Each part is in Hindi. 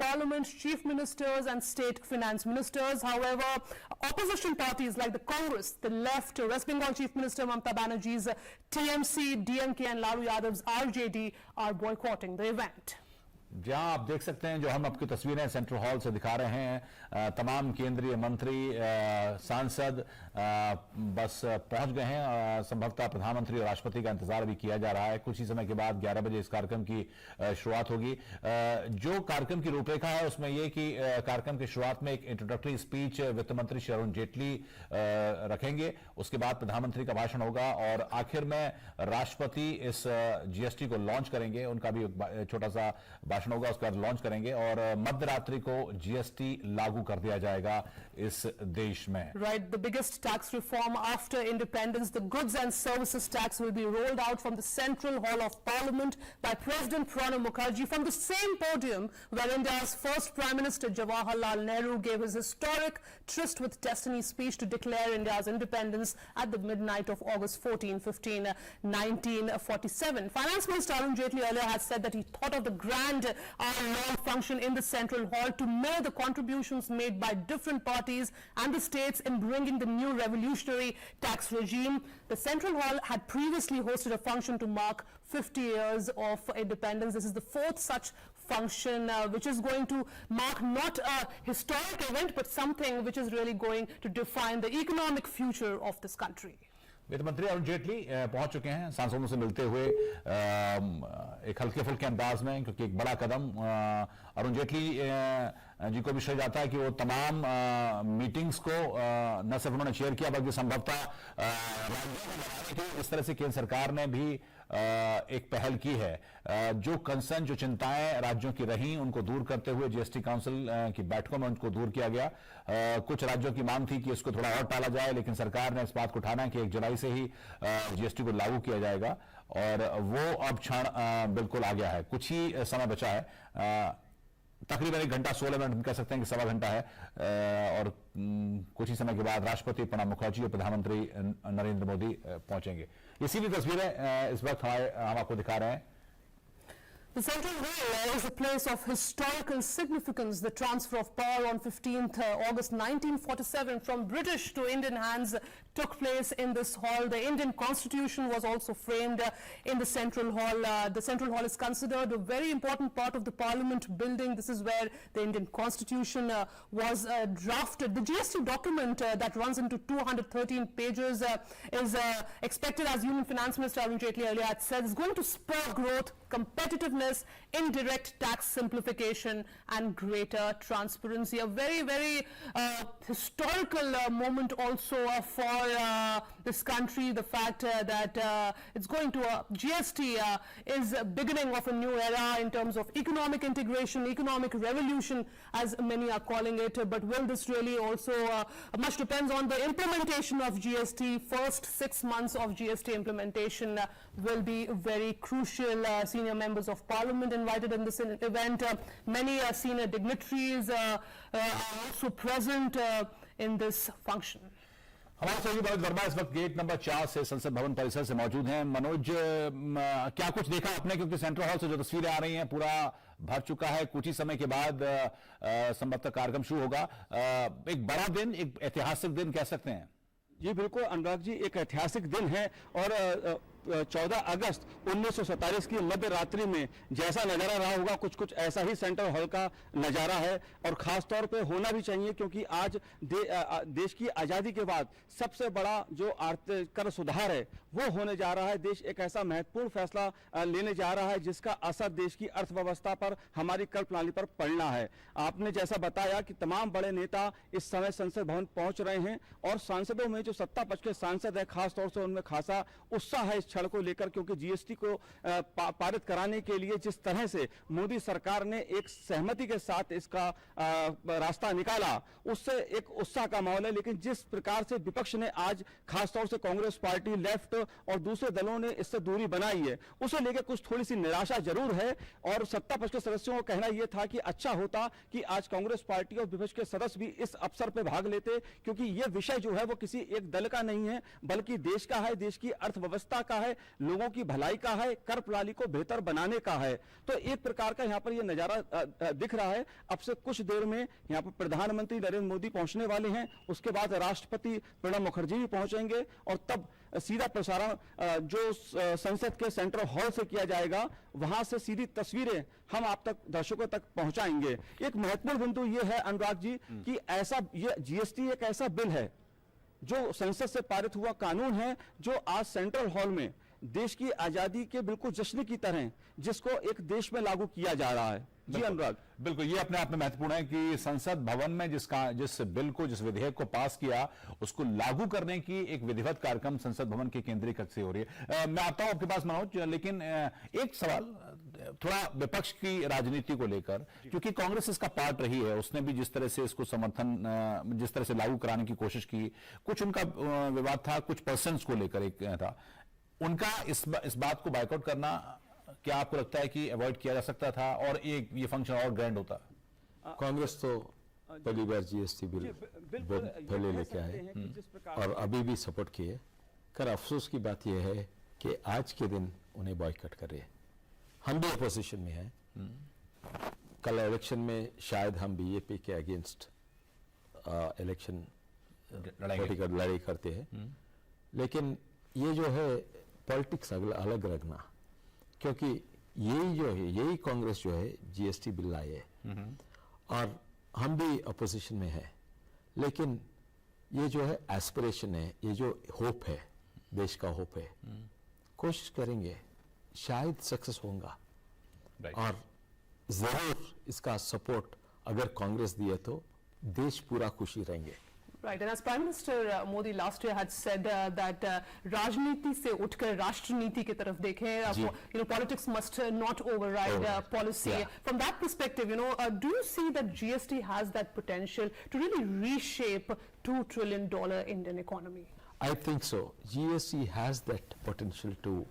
parliament, chief ministers and state finance ministers. However, opposition parties like the Congress, the left, West Bengal Chief Minister Mamata Banerjee's TMC, DMK and Lalu Yadav's RJD are boycotting the event. जहां आप देख सकते हैं, जो हम आपकी तस्वीरें सेंट्रल हॉल से दिखा रहे हैं, तमाम केंद्रीय मंत्री, सांसद बस पहुंच गए हैं। संभवतः प्रधानमंत्री और राष्ट्रपति का इंतजार भी किया जा रहा है। कुछ ही समय के बाद 11 बजे इस कार्यक्रम की शुरुआत होगी। जो कार्यक्रम की रूपरेखा है उसमें यह कि कार्यक्रम की शुरुआत में एक इंट्रोडक्टरी स्पीच वित्त मंत्री श्री अरुण जेटली रखेंगे। उसके बाद प्रधानमंत्री का भाषण होगा और आखिर में राष्ट्रपति इस जीएसटी को लॉन्च करेंगे। उनका भी छोटा सा भाषण होगा, उसके बाद लॉन्च करेंगे और मध्य रात्रि को जीएसटी लागू कर दिया जाएगा इस देश में। Right, the biggest tax reform after independence, the goods and services tax will be rolled out from the Central Hall of Parliament by President Pranab Mukherjee from the same podium where India's first Prime Minister Jawaharlal Nehru gave his historic tryst with destiny speech to declare India's independence at the midnight of August 14-15, 1947. Finance Minister Arun Jaitley earlier had said that he thought of the grand hour-long function in the Central Hall to mirror the contributions made by different parties and the states in bringing the new revolutionary tax regime. The Central Hall had previously hosted a function to mark 50 years of independence. This is the fourth such function which is going to mark not a historic event but something which is really going to define the economic future of this country. वित्त मंत्री अरुण जेटली पहुंच चुके हैं सांसदों से मिलते हुए एक हल्के फुल्के अंदाज में, क्योंकि एक बड़ा कदम अरुण जेटली जी को भी श्रेय जाता है कि वो तमाम मीटिंग्स को न सिर्फ उन्होंने चेयर किया बल्कि संभवतः इस तरह से केंद्र सरकार ने भी एक पहल की है। जो कंसर्न, जो चिंताएं राज्यों की रहीं उनको दूर करते हुए जीएसटी काउंसिल की बैठकों में उनको दूर किया गया। कुछ राज्यों की मांग थी कि इसको थोड़ा और टाला जाए, लेकिन सरकार ने इस बात को उठाना कि 1 जुलाई से ही जीएसटी को लागू किया जाएगा और वो अब क्षण बिल्कुल आ गया है। कुछ ही समय बचा है, तकरीबन 1 घंटा 16 मिनट कह सकते हैं कि 1.25 घंटा है और कुछ ही समय के बाद राष्ट्रपति प्रणब मुखर्जी और प्रधानमंत्री नरेंद्र मोदी पहुंचेंगे। ये सीधी तस्वीरें इस वक्त हम आपको दिखा रहे हैं। The Central Hall is a place of historical significance. The transfer of power on 15th August 1947 from British to Indian hands took place in this hall. The Indian Constitution was also framed in the Central Hall. The Central Hall is considered a very important part of the Parliament building. This is where the Indian Constitution was drafted. The GST document that runs into 213 pages is expected, as Union Finance Minister Arun Jaitley earlier had said, is going to spur growth, competitiveness, indirect tax simplification and greater transparency. A very, very historical moment also for this country. The fact that it's going to GST is a beginning of a new era in terms of economic integration, economic revolution as many are calling it. But will this really also, much depends on the implementation of GST. First 6 months of GST implementation will be very crucial. Senior members of Parliament invited in this event. Many senior dignitaries are also present in this function. हमारे सहयोगी मनोज वर्मा इस वक्त गेट नंबर 4 से संसद भवन परिसर से मौजूद हैं। मनोज, क्या कुछ देखा आपने, क्योंकि सेंट्रल हॉल से जो तस्वीरें आ रही हैं पूरा भर चुका है। कुछ ही समय के बाद संभवतः कार्यक्रम शुरू होगा। एक बड़ा दिन, एक ऐतिहासिक दिन कह सकते हैं। जी बिल्कुल अनुराग जी, एक ऐतिहासिक दिन है और 14 अगस्त 1947 की मध्य रात्रि में जैसा नजारा रहा होगा कुछ ऐसा ही सेंट्रल हॉल का नजारा है और खास तौर पे होना भी चाहिए, क्योंकि आज देश की आजादी के बाद सबसे बड़ा जो आर्थिक कर सुधार है वो होने जा रहा है। देश एक ऐसा महत्वपूर्ण फैसला लेने जा रहा है जिसका असर देश की अर्थव्यवस्था पर, हमारी कर प्रणाली पर पड़ना है। आपने जैसा बताया कि तमाम बड़े नेता इस समय संसद भवन पहुंच रहे हैं और सांसदों में जो सत्ता पक्ष के सांसद है खासतौर से उनमें खासा उत्साह है क्षण को लेकर, क्योंकि जीएसटी को पारित कराने के लिए जिस तरह से मोदी सरकार ने एक सहमति के साथ इसका रास्ता निकाला उससे एक उत्साह का माहौल है। लेकिन जिस प्रकार से विपक्ष ने आज खासतौर से कांग्रेस पार्टी, लेफ्ट और दूसरे दलों ने इससे दूरी बनाई है, उसे लेकर कुछ थोड़ी सी निराशा जरूर है और सत्ता पक्ष के सदस्यों का कहना यह था कि अच्छा होता कि आज कांग्रेस पार्टी और विपक्ष के सदस्य भी इस अवसर पर भाग लेते, क्योंकि यह विषय जो है वो किसी एक दल का नहीं है बल्कि देश का है, देश की अर्थव्यवस्था का है, है, लोगों की भलाई का है, कर प्रणाली को बेहतर बनाने का है। तो एक प्रकार का यहाँ पर ये नजारा दिख रहा है। अब से कुछ देर में यहाँ पर प्रधानमंत्री नरेंद्र मोदी पहुंचने वाले हैं, उसके बाद राष्ट्रपति प्रणब मुखर्जी भी पहुंचेंगे और तब सीधा प्रसारण जो संसद के सेंट्रल हॉल से किया जाएगा, वहां से सीधी तस्वीरें हम आप तक, दर्शकों तक पहुंचाएंगे। एक महत्वपूर्ण बिंदु यह है अनुराग जी कि ऐसा ये जीएसटी एक ऐसा बिल है जो संसद से पारित हुआ कानून है, जो आज सेंट्रल हॉल में देश की आजादी के बिल्कुल जश्न की तरह जिसको एक देश में लागू किया जा रहा है। जी अनुराग, बिल्कुल ये अपने आप में महत्वपूर्ण है कि संसद भवन में जिस बिल को, जिस विधेयक को पास किया, उसको लागू करने की एक विधिवत कार्यक्रम संसद भवन के केंद्रीय कक्ष से हो रही है। मैं आता हूं आपके पास मनोज, लेकिन एक सवाल थोड़ा विपक्ष की राजनीति को लेकर, क्योंकि कांग्रेस इसका पार्ट रही है, उसने भी जिस तरह से इसको समर्थन, जिस तरह से लागू कराने की कोशिश की, कुछ उनका विवाद था, कुछ पर्सन्स को लेकर एक था उनका, इस बात को बायकॉट करना क्या आपको लगता है कि अवॉइड किया जा सकता था और ये फंक्शन और ग्रैंड होता? कांग्रेस तो पहली बार जीएसटी बिल पहले लेके आए और अभी भी सपोर्ट किए। कर अफसोस की बात यह है कि आज के दिन उन्हें बॉयकॉट कर रहे हैं। हम भी अपोजिशन में हैं। कल इलेक्शन में शायद हम बीजेपी के अगेंस्ट इलेक्शन लड़ाई करते हैं, लेकिन ये जो है पॉलिटिक्स अलग रखना, क्योंकि यही कांग्रेस जो है जीएसटी बिल लाए है और हम भी अपोजिशन में है, लेकिन ये जो है एस्पिरेशन है, ये जो होप है, देश का होप है, कोशिश करेंगे, शायद सक्सेस होगा और जरूर इसका सपोर्ट अगर कांग्रेस दिए तो देश पूरा खुशी रहेंगे। Right, and as Prime Minister Modi last year had said that राजनीति से उठकर राष्ट्रनीति की तरफ देखें, politics must not override policy. Yeah. From that perspective, do you see that GST has that potential to really reshape $2 trillion Indian economy? I think so. GST has that potential to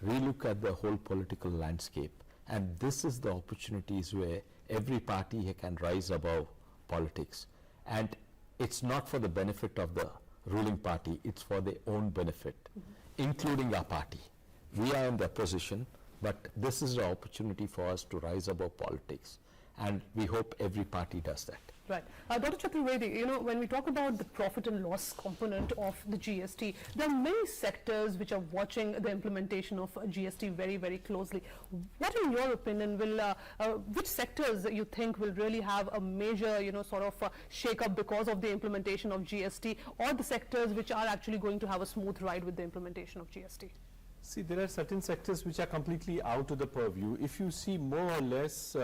relook at the whole political landscape, and this is the opportunities where every party can rise above politics, and it's not for the benefit of the ruling party, it's for their own benefit, including our party. We are in the opposition, but this is an opportunity for us to rise above politics, and we hope every party does that. Right. Dr. Chaturvedi, when we talk about the profit and loss component of the GST, there are many sectors which are watching the implementation of GST very, very closely. What, in your opinion, which sectors you think will really have a major, shake-up because of the implementation of GST, or the sectors which are actually going to have a smooth ride with the implementation of GST? See, there are certain sectors which are completely out of the purview. If you see more or less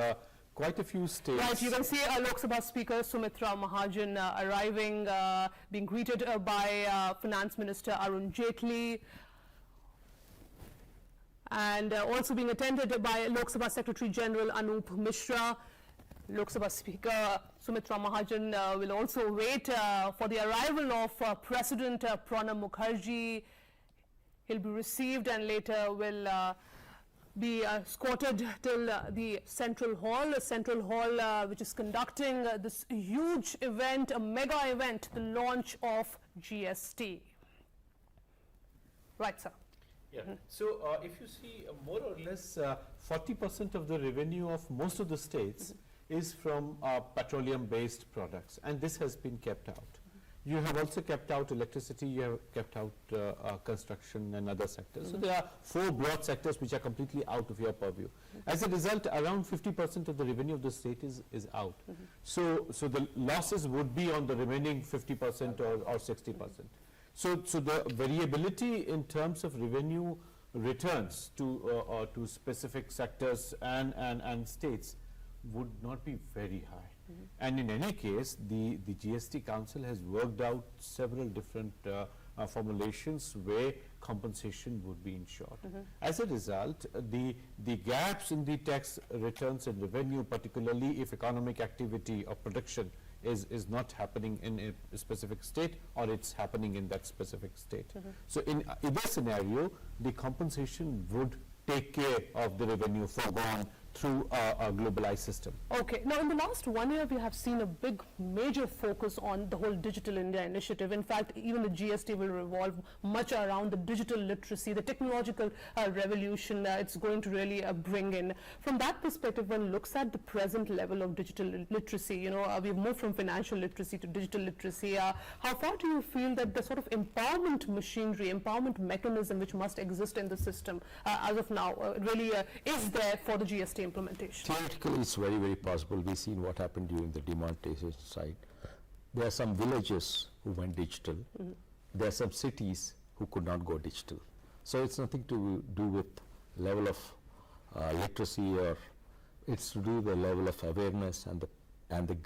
quite a few states. Right, you can see Lok Sabha Speaker Sumitra Mahajan arriving, being greeted by Finance Minister Arun Jaitley, and also being attended by Lok Sabha Secretary General Anup Mishra. Lok Sabha Speaker Sumitra Mahajan will also wait for the arrival of President Pranab Mukherjee. He'll be received and later will be escorted till the Central Hall, which is conducting this huge event, a mega event, the launch of GST. Right, sir. Yeah. So if you see more or less 40% of the revenue of most of the states is from petroleum-based products, and this has been kept out. You have also kept out electricity, you have kept out construction and other sectors. So there are 4 broad sectors which are completely out of your purview. As a result, around 50% of the revenue of the state is out. So the losses would be on the remaining 50% or 60%. So the variability in terms of revenue returns to specific sectors and states would not be very high. And in any case, the GST Council has worked out several different formulations where compensation would be ensured. As a result, the gaps in the tax returns and revenue, particularly if economic activity or production is not happening in a specific state, or it's happening in that specific state. So in either scenario, the compensation would take care of the revenue foregone through a globalized system. Okay. Now, in the last 1 year, we have seen a big, major focus on the whole Digital India initiative. In fact, even the GST will revolve much around the digital literacy, the technological revolution it's going to really bring in. From that perspective, one looks at the present level of digital literacy. You know, we've moved from financial literacy to digital literacy. How far do you feel that the sort of empowerment machinery, empowerment mechanism which must exist in the system as of now really is there for the GST implementation? Theoretically, it's very, very possible. We've seen what happened during the demonetization side. There are some villages who went digital. There are some cities who could not go digital. So it's nothing to do with level of literacy, or it's to do with the level of awareness and the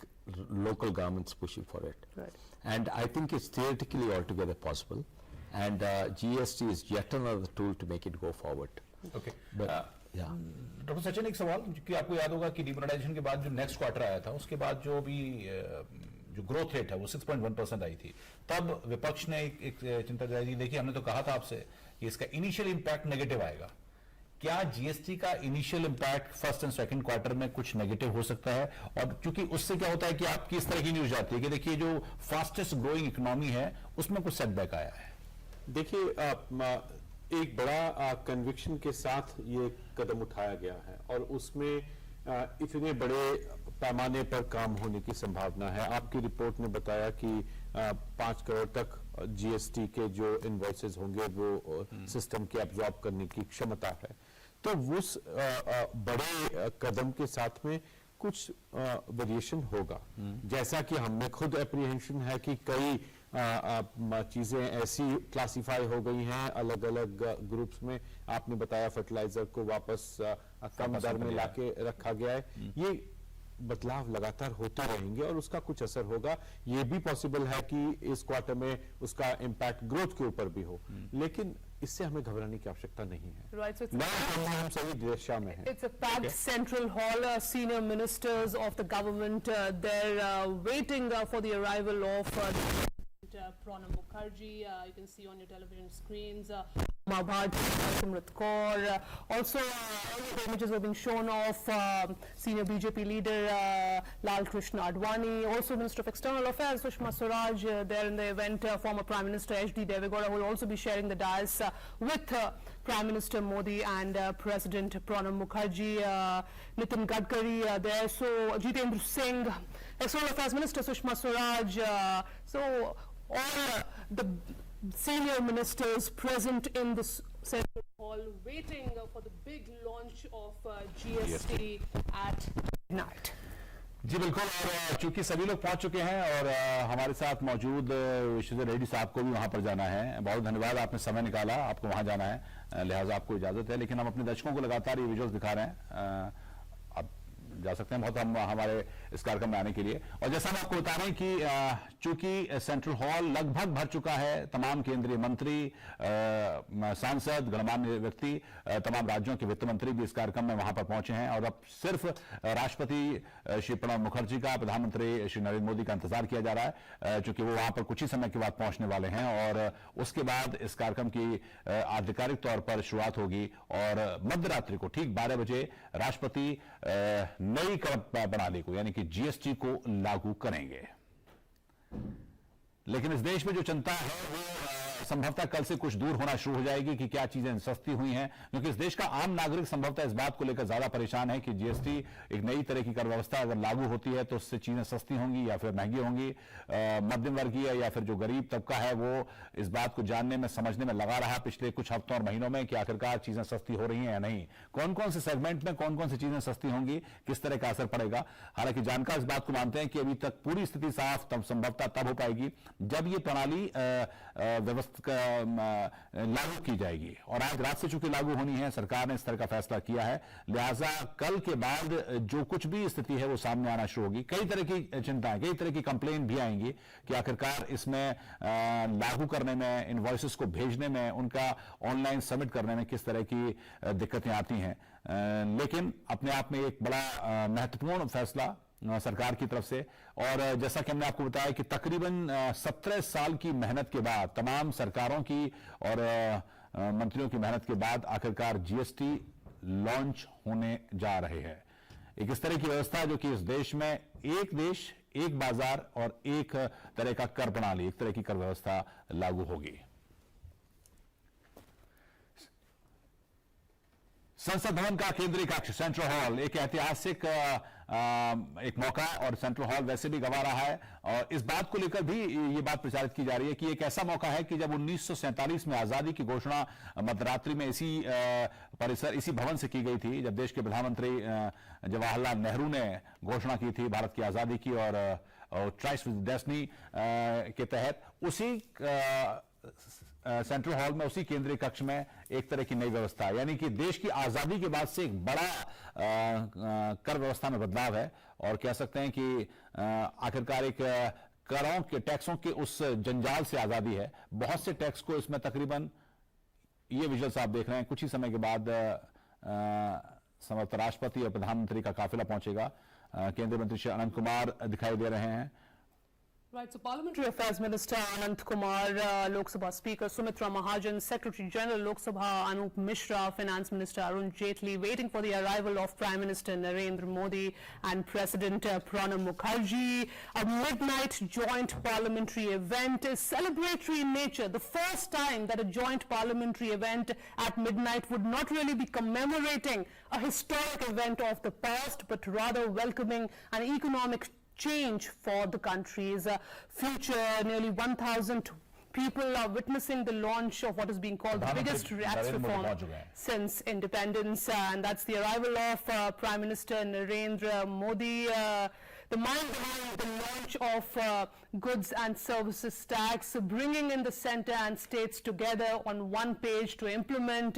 local governments pushing for it. Right. And I think it's theoretically altogether possible. And GST is yet another tool to make it go forward. Okay. But, doctor Sachin, एक सवाल कि आपको याद होगा कि डिमोनेटाइजेशन के बाद जो नेक्स्ट क्वार्टर आया था, उसके बाद जो भी जो ग्रोथ रेट है वो 6.1% आई थी, तब विपक्ष ने एक चिंता जताई थी। देखिए, हमने तो कहा था आपसे कि इसका इनिशियल इंपैक्ट नेगेटिव आएगा। क्या जीएसटी का initial impact first and second quarter में कुछ नेगेटिव हो सकता है? और क्योंकि उससे क्या होता है कि आपकी इस तरह की न्यूज आती है कि देखिए जो फास्टेस्ट ग्रोइंग इकोनॉमी है उसमें कुछ सेटबैक आया है। देखिए, एक बड़ा कन्विक्शन के साथ ये कदम उठाया गया है और उसमें इतने बड़े पैमाने पर काम होने की संभावना है। आपकी रिपोर्ट ने बताया कि 5 करोड़ तक जीएसटी के जो इनवॉइसेस होंगे वो सिस्टम के एब्जॉर्ब करने की क्षमता है। तो उस बड़े कदम के साथ में कुछ वेरिएशन होगा, जैसा कि हमें खुद एप्रीहेंशन है कि कई चीजें ऐसी क्लासिफाई हो गई हैं अलग अलग ग्रुप्स में। आपने बताया फर्टिलाइजर को वापस कम दर में लाके रखा गया है। ये बदलाव लगातार होते रहेंगे और उसका कुछ असर होगा। ये भी पॉसिबल है कि इस क्वार्टर में उसका इम्पैक्ट ग्रोथ के ऊपर भी हो, लेकिन इससे हमें घबराने की आवश्यकता नहीं है। Right, so हम सभी दिशा में हैं। It's a packed central hall. Senior ministers of the government, they're waiting for the arrival of Pranab Mukherjee. You can see on your television screens. Simrat Kaur. Also, the images were being shown of senior BJP leader Lal Krishna Advani, also Minister of External Affairs Sushma Swaraj there in the event, former Prime Minister H.D. Devegowda will also be sharing the dais with Prime Minister Modi and President Pranab Mukherjee, Nitin Gadkari there, so Jitendra Singh, External Affairs Minister Sushma Swaraj, so all the senior ministers present in this central hall waiting for the big launch of GST at midnight. जी बिल्कुल, और चूंकि सभी लोग पहुंच चुके हैं और हमारे साथ मौजूद विश्वजीत रेड्डी साहब को भी वहां पर जाना है। बहुत धन्यवाद, आपने समय निकाला, आपको वहां जाना है, लिहाजा आपको इजाजत है। लेकिन हम अपने दर्शकों को लगातार ये विजुअल्स दिखा रहे हैं, आप जा सकते हैं बहुत हम हमारे इस कार्यक्रम में आने के लिए। और जैसा हम आपको बता रहे हैं कि चूंकि सेंट्रल हॉल लगभग भर चुका है, तमाम केंद्रीय मंत्री, सांसद, गणमान्य व्यक्ति, तमाम राज्यों के वित्त मंत्री भी इस कार्यक्रम में वहां पर पहुंचे हैं और अब सिर्फ राष्ट्रपति श्री प्रणब मुखर्जी का, प्रधानमंत्री श्री नरेंद्र मोदी का इंतजार किया जा रहा है, चूंकि वो वहां पर कुछ ही समय के बाद पहुंचने वाले हैं और उसके बाद इस कार्यक्रम की आधिकारिक तौर पर शुरुआत होगी और मध्यरात्रि को ठीक 12 बजे राष्ट्रपति नई कर प्रणाली को यानी कि जीएसटी को लागू करेंगे। लेकिन इस देश में जो चिंता है वो संभवतः कल से कुछ दूर होना शुरू हो जाएगी कि क्या चीजें सस्ती हुई हैं, क्योंकि इस देश का आम नागरिक संभवतः इस बात को लेकर ज्यादा परेशान है कि जीएसटी एक नई तरह की कर व्यवस्था अगर लागू होती है तो उससे चीजें सस्ती होंगी या फिर महंगी होंगी। मध्यम वर्गीय या फिर जो गरीब तबका है वो इस बात को जानने में, समझने में लगा रहा पिछले कुछ हफ्तों और महीनों में कि आखिरकार चीजें सस्ती हो रही हैं या नहीं, कौन कौन से सेगमेंट में कौन कौन सी चीजें सस्ती होंगी, किस तरह का असर पड़ेगा। हालांकि जानकार इस बात को मानते हैं कि अभी तक पूरी स्थिति साफ तब संभवतः तब हो पाएगी जब ये प्रणाली व्यवस्था लागू की जाएगी। और आज रात से चूंकि लागू होनी है, सरकार ने इस तरह का फैसला किया है, लिहाजा कल के बाद जो कुछ भी स्थिति है वो सामने आना शुरू होगी। कई तरह की चिंताएं, कई तरह की कंप्लेन भी आएंगी कि आखिरकार इसमें लागू करने में, इनवॉइसेस को भेजने में, उनका ऑनलाइन सबमिट करने में किस तरह की दिक्कतें आती हैं। लेकिन अपने आप में एक बड़ा महत्वपूर्ण फैसला सरकार की तरफ से, और जैसा कि हमने आपको बताया कि तकरीबन 17 साल की मेहनत के बाद, तमाम सरकारों की और मंत्रियों की मेहनत के बाद आखिरकार जीएसटी लॉन्च होने जा रहे हैं। एक इस तरह की व्यवस्था जो कि इस देश में एक देश, एक बाजार और एक तरह का कर प्रणाली, एक तरह की कर व्यवस्था लागू होगी। संसद भवन का केंद्रीय कक्ष सेंट्रल हॉल एक ऐतिहासिक एक मौका, और सेंट्रल हॉल वैसे भी गंवा रहा है, और इस बात को लेकर भी ये बात प्रचारित की जा रही है कि एक ऐसा मौका है कि जब 1947 में आजादी की घोषणा मध्यरात्रि में इसी परिसर, इसी भवन से की गई थी, जब देश के प्रधानमंत्री जवाहरलाल नेहरू ने घोषणा की थी भारत की आजादी की और ट्राइस्ट विद डेस्टिनी के तहत, उसी सेंट्रल हॉल में, उसी केंद्रीय कक्ष में एक तरह की नई व्यवस्था, यानी कि देश की आजादी के बाद से एक बड़ा कर व्यवस्था में बदलाव है, और कह सकते हैं कि आखिरकार एक करों के, टैक्सों के उस जंजाल से आजादी है। बहुत से टैक्स को इसमें तकरीबन, ये विजुअल्स आप देख रहे हैं, कुछ ही समय के बाद संभवतः राष्ट्रपति और प्रधानमंत्री का काफिला पहुंचेगा। केंद्रीय मंत्री श्री अनंत कुमार दिखाई दे रहे हैं। Right, so Parliamentary Affairs Minister Anant Kumar, Lok Sabha Speaker Sumitra Mahajan, Secretary General Lok Sabha Anup Mishra, Finance Minister Arun Jaitley, waiting for the arrival of Prime Minister Narendra Modi and President Pranab Mukherjee. A midnight joint parliamentary event is celebratory in nature. The first time that a joint parliamentary event at midnight would not really be commemorating a historic event of the past, but rather welcoming an economic change for the country's future. Nearly 1,000 people are witnessing the launch of what is being called the biggest tax reform since independence, and that's the arrival of Prime Minister Narendra Modi. The mind behind the launch of goods and services tax, bringing in the centre and states together on one page to implement,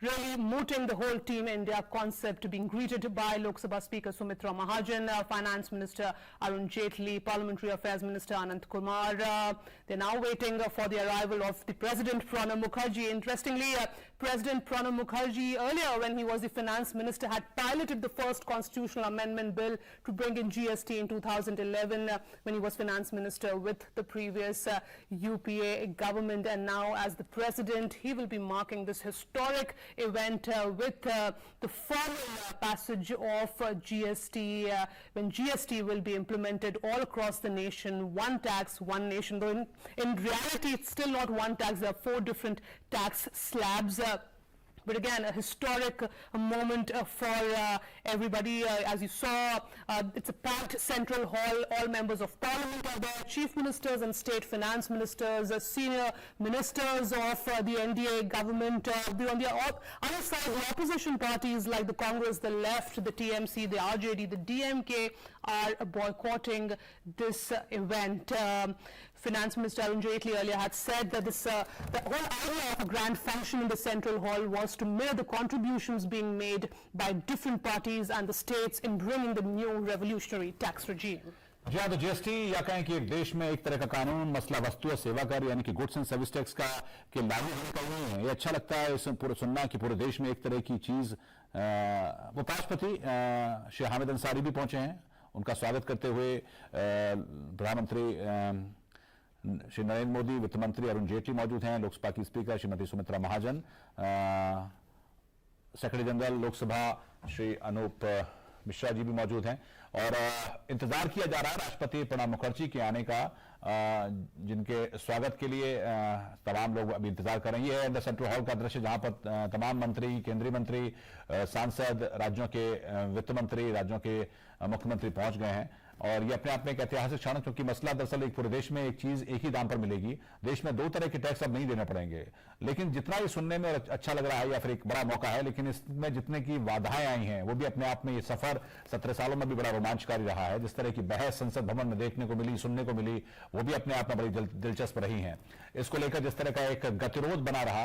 really mooting the whole Team India concept, being greeted by Lok Sabha Speaker Sumitra Mahajan, Finance Minister Arun Jaitley, Parliamentary Affairs Minister Anant Kumar. They're now waiting for the arrival of the President Pranab Mukherjee. Interestingly, President Pranab Mukherjee earlier, when he was the Finance Minister, had piloted the first constitutional amendment bill to bring in GST in 2011 when he was Finance Minister with the previous UPA government, and now as the President he will be marking this historic event with the formal passage of GST, when GST will be implemented all across the nation. One tax, one nation, though in reality it's still not one tax, there are 4 different tax slabs. But again, a historic moment for everybody. As you saw, it's a packed central hall. All members of parliament are there, chief ministers and state finance ministers, senior ministers of the NDA government. On the other side, the opposition parties like the Congress, the left, the TMC, the RJD, the DMK are boycotting this event. Finance Minister Arun Jaitley earlier had said that the whole idea of a grand function in the Central Hall was to mirror the contributions being made by different parties and the states in bringing the new revolutionary tax regime. जी हाँ, तो जीएसटी या कहें कि एक देश में एक तरह का कानून मसला वस्तु और सेवा कर, यानी कि गुड्स एंड सर्विस टैक्स का के लागू होने का नहीं है। ये अच्छा लगता है इस पूरे सुनना कि पूरे देश में एक तरह की चीज। उपराष्ट्रपति श्री हामिद अंसारी भी पहुंचे हैं, उनका स्वागत करते हुए प्रधानमंत्री श्री नरेंद्र मोदी, वित्त मंत्री अरुण जेटली मौजूद हैं, लोकसभा की speaker Shrimati Sumitra Mahajan, secretary general Lok Sabha Shri Anoop Mishra ji भी मौजूद हैं, और इंतजार किया जा रहा है राष्ट्रपति प्रणब मुखर्जी के आने का, जिनके स्वागत के लिए तमाम लोग अभी इंतजार कर रहे हैं। ये है सेंट्रल हॉल का दृश्य, जहां पर तमाम मंत्री, केंद्रीय मंत्री, सांसद, राज्यों के वित्त मंत्री, राज्यों के मुख्यमंत्री पहुंच गए हैं, और ये अपने आप में एक ऐतिहासिक क्षण है, क्योंकि मसला दरअसल एक पूरे देश में एक चीज एक ही दाम पर मिलेगी। देश में 2 तरह के टैक्स अब नहीं देने पड़ेंगे, लेकिन जितना ये सुनने में अच्छा लग रहा है या फिर एक बड़ा मौका है, लेकिन इसमें जितने की बाधाएं आई हैं वो भी अपने आप में, ये सफर 17 सालों में भी बड़ा रोमांचकारी रहा है। जिस तरह की बहस संसद भवन में देखने को मिली, सुनने को मिली, वो भी अपने आप में बड़ी दिलचस्प रही है। इसको लेकर जिस तरह का एक गतिरोध बना रहा,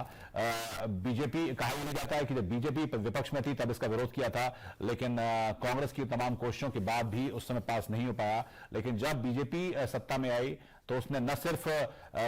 बीजेपी, कहा नहीं जाता है कि जब बीजेपी विपक्ष में थी तब इसका विरोध किया था, लेकिन कांग्रेस की तमाम कोशिशों के बाद भी उस समय पास नहीं हो पाया, लेकिन जब बीजेपी सत्ता में आई तो उसने न सिर्फ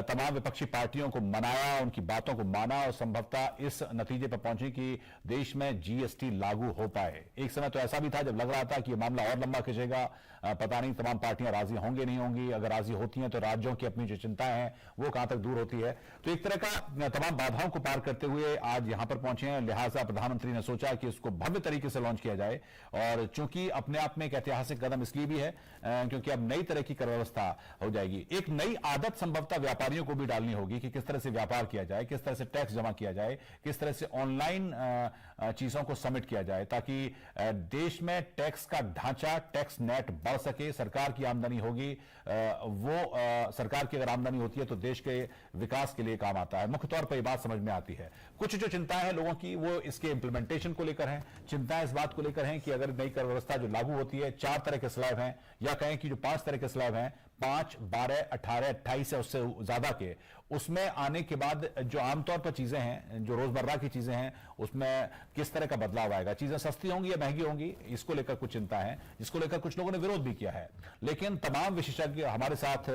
तमाम विपक्षी पार्टियों को मनाया, उनकी बातों को माना और संभवतः इस नतीजे पर पहुंची कि देश में जीएसटी लागू हो पाए। एक समय तो ऐसा भी था जब लग रहा था कि यह मामला और लंबा खिंचेगा, पता नहीं तमाम पार्टियां राजी होंगे नहीं होंगी, अगर राजी होती हैं तो राज्यों की अपनी जो चिंताएं हैं वो कहां तक दूर होती है। तो एक तरह का तमाम बाधाओं को पार करते हुए आज यहां पर पहुंचे हैं, लिहाजा प्रधानमंत्री ने सोचा कि इसको भव्य तरीके से लॉन्च किया जाए। और चूंकि अपने आप में एक ऐतिहासिक कदम इसलिए भी है क्योंकि अब नई तरह की कर व्यवस्था हो जाएगी। एक नई आदत संभवतः व्यापारियों को भी डालनी होगी कि किस तरह से व्यापार किया जाए, किस तरह से टैक्स जमा किया जाए, किस तरह से ऑनलाइन चीजों को सबमिट किया जाए, ताकि देश में टैक्स का ढांचा, टैक्स नेट बढ़ सके। सरकार की आमदनी होगी, सरकार की अगर आमदनी होती है तो देश के विकास के लिए काम आता है। मुख्य तौर पर यह बात समझ में आती है। कुछ जो चिंताएं हैं लोगों की वो इसके इंप्लीमेंटेशन को लेकर हैं। चिंताएं इस बात को लेकर हैं कि अगर नई कर व्यवस्था जो लागू होती है, 4 तरह के स्लैब हैं, या कहें कि जो 5 तरह के स्लैब हैं, 5, 12, 18, 28 या उससे ज्यादा के, उसमें आने के बाद जो आमतौर पर चीजें हैं, जो रोजमर्रा की चीजें हैं, उसमें किस तरह का बदलाव आएगा, चीजें सस्ती होंगी या महंगी होंगी, इसको लेकर कुछ चिंता है, जिसको लेकर कुछ लोगों ने विरोध भी किया है। लेकिन तमाम विशेषज्ञ हमारे साथ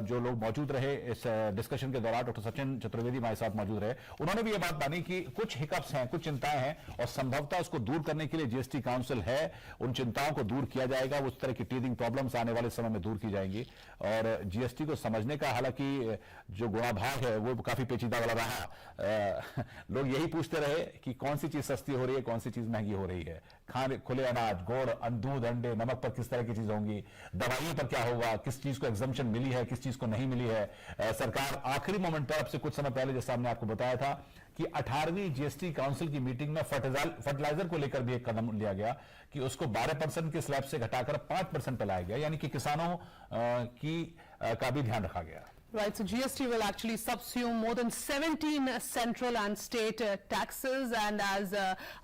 जो लोग मौजूद रहे इस डिस्कशन के दौरान, डॉक्टर सचिन चतुर्वेदी हमारे साथ मौजूद रहे, उन्होंने भी ये बात मानी कि कुछ हिकअप्स हैं, कुछ चिंताएं हैं और संभवतः उसको दूर करने के लिए जीएसटी काउंसिल है, उन चिंताओं को दूर किया जाएगा, उस तरह की टीदिंग प्रॉब्लम्स आने वाले समय में दूर की जाएंगी। और जीएसटी को समझने का हालांकि जो गुणाभाग है वो काफी पेचीदा वाला रहा। लोग यही पूछते रहे कि कौन सी चीज सस्ती हो रही है, कौन सी चीज महंगी हो रही है, खाने खुले अनाज, गुड़, दूध, अंडे, नमक पर किस तरह की चीज होंगी, दवाइयों पर क्या होगा, किस चीज को एग्जम्पशन मिली है, किस चीज को नहीं मिली है। सरकार आखिरी मोमेंट पर, अब से कुछ समय पहले जैसा हमने आपको बताया था कि 18वीं जीएसटी काउंसिल की मीटिंग में फर्टिलाइजर को लेकर भी एक कदम लिया गया कि उसको 12% के स्लैब से घटाकर 5% पे लाया गया, यानी कि किसानों का भी ध्यान रखा गया। Right, so GST will actually subsume more than 17 central and state taxes, and as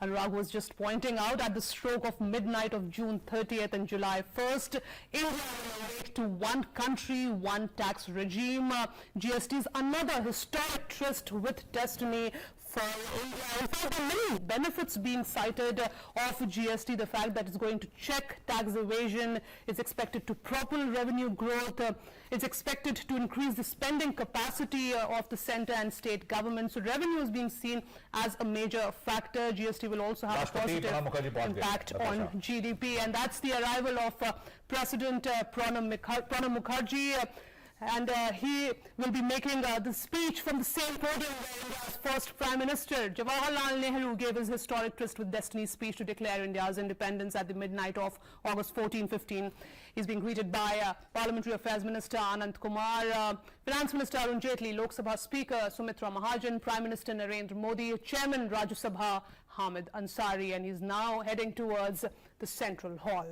Anurag was just pointing out, at the stroke of midnight of June 30th and July 1st, India will awake to one country, one tax regime. GST is another historic tryst with destiny for India. In fact, there are many benefits being cited of GST. The fact that it's going to check tax evasion, it's expected to propel revenue growth, it's expected to increase the spending capacity of the center and state government. So revenue is being seen as a major factor. GST will also have a positive impact on GDP, and that's the arrival of President Pranab Mukherjee. And he will be making the speech from the same podium where India's first Prime Minister Jawaharlal Nehru gave his historic tryst with destiny speech to declare India's independence at the midnight of August 14-15. He's being greeted by Parliamentary Affairs Minister Anant Kumar, Finance Minister Arun Jaitley, Lok Sabha Speaker Sumitra Mahajan, Prime Minister Narendra Modi, Chairman Rajya Sabha Hamid Ansari, and he's now heading towards the Central Hall.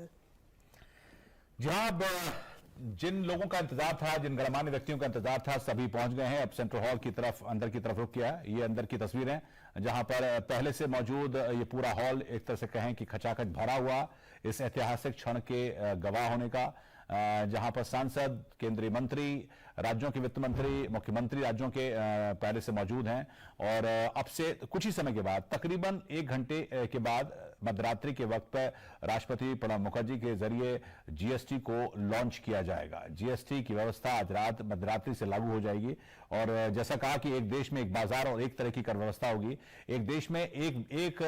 जहां जिन लोगों का इंतजार था, जिन गणमान्य व्यक्तियों का इंतजार था, सभी पहुंच गए हैं। अब सेंट्रल हॉल की तरफ, अंदर की तरफ रुक किया। ये अंदर की तस्वीरें जहां पर पहले से मौजूद ये पूरा हॉल एक तरह से कहें कि खचाखच भरा हुआ इस ऐतिहासिक क्षण के गवाह होने का, जहां पर सांसद, केंद्रीय मंत्री, राज्यों के वित्त मंत्री, मुख्यमंत्री राज्यों के पहले से मौजूद हैं। और अब से कुछ ही समय के बाद, तकरीबन 1 घंटे के बाद, मध्यरात्रि के वक्त पर राष्ट्रपति प्रणब मुखर्जी के जरिए जीएसटी को लॉन्च किया जाएगा। जीएसटी की व्यवस्था आज रात मध्यरात्रि से लागू हो जाएगी। और जैसा कहा कि एक देश में एक बाजार और एक तरह की कर व्यवस्था होगी। एक देश में एक